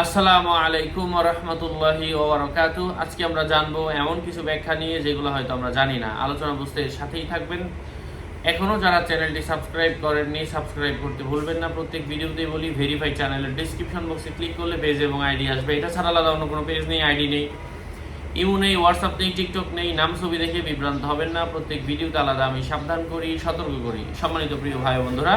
আসসালামু আলাইকুম ওয়া রাহমাতুল্লাহি ওয়া বারাকাতুহু। আজকে আমরা জানবো এমন কিছু ব্যাখ্যা নিয়ে যেগুলো হয়তো আমরা জানি না। আলোচনা বুঝতে সাথেই থাকবেন। এখনো যারা চ্যানেলটি সাবস্ক্রাইব করেননি, সাবস্ক্রাইব করতে ভুলবেন না। প্রত্যেক ভিডিওতেই বলি ভেরিফাই চ্যানেলের ডেসক্রিপশন বক্সে ক্লিক করলে পেজ এবং আইডি আসবে। এটা ছাড়া আলাদা অন্য কোনো পেজ নেই, আইডি নেই, ইমো নেই, হোয়াটসঅ্যাপ নেই, টিকটক নেই। নাম ছবি দেখে বিভ্রান্ত হবেন না। প্রত্যেক ভিডিওতে আলাদা আমি সাবধান করি, সতর্ক করি। সম্মানিত প্রিয় ভাই বন্ধুরা,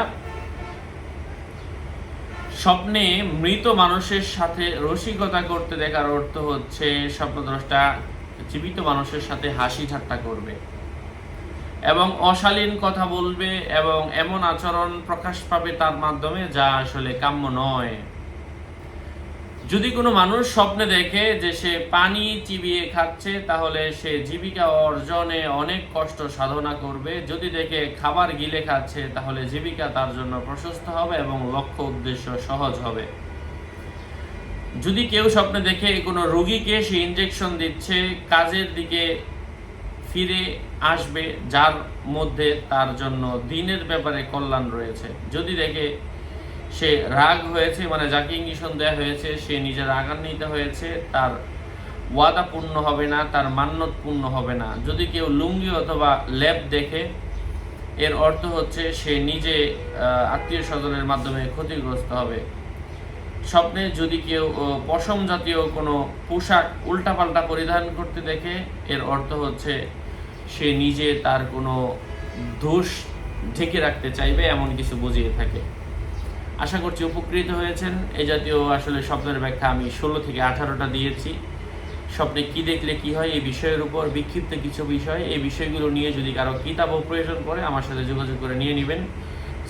স্বপ্নে মৃত মানুষের সাথে রসিকতা করতে দেখার অর্থ হচ্ছে স্বপ্নদ্রষ্টা জীবিত মানুষের সাথে হাসি ঠাট্টা করবে এবং অশালীন কথা বলবে এবং এমন আচরণ প্রকাশ পাবে তার মাধ্যমে যা আসলে কাম্য নয়। যদি কোনো মানুষ স্বপ্নে দেখে যে সে পানি চিবিয়ে খাচ্ছে, তাহলে সে জীবিকা অর্জনে অনেক কষ্ট সাধনা করবে। যদি দেখে খাবার গিলে খাচ্ছে, তাহলে জীবিকা তার জন্য প্রশস্ত হবে এবং লক্ষ্য উদ্দেশ্য সহজ হবে। যদি কেউ স্বপ্নে দেখে কোনো রোগীকে সে ইনজেকশন দিচ্ছে, কাজের দিকে ফিরে আসবে, যার মধ্যে তার জন্য দিনের ব্যাপারে কল্যাণ রয়েছে। যদি দেখে সে রাগ হয়েছে, মানে যাকে ইঞ্জেকশন দেওয়া হয়েছে সে নিজের রাগান্বিত হয়েছে, তার ওয়াদা পূর্ণ হবে না, তার মান্যত পূর্ণ হবে না। যদি কেউ লুঙ্গি অথবা লেপ দেখে, এর অর্থ হচ্ছে সে নিজে আত্মীয় স্বজনের মাধ্যমে ক্ষতিগ্রস্ত হবে। স্বপ্নে যদি কেউ পশম জাতীয় কোনো পোশাক উল্টাপাল্টা পরিধান করতে দেখে, এর অর্থ হচ্ছে সে নিজে তার কোনো দোষ ঢেকে রাখতে চাইবে, এমন কিছু বুঝিয়ে থাকে। আশা করছি উপকৃত হয়েছেন। এই জাতীয় আসলে স্বপ্নের ব্যাখ্যা আমি 16 থেকে 18টা দিয়েছি। স্বপ্নে কি দেখলে কি হয় এই বিষয়ের উপর বিক্ষিপ্ত কিছু বিষয়, এই বিষয়গুলো নিয়ে যদি কারো কিতাবও প্রয়োজন পড়ে আমার সাথে যোগাযোগ করে নিয়ে নেবেন।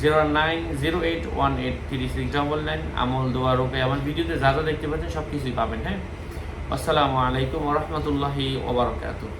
0908183699। আমল দোয়া রোকে আমার ভিডিওতে যা যা দেখতে পাচ্ছেন সব কিছুই পাবেন। হ্যাঁ, আসসালামু আলাইকুম ওয়া রাহমাতুল্লাহি ওয়া বারাকাতুহু।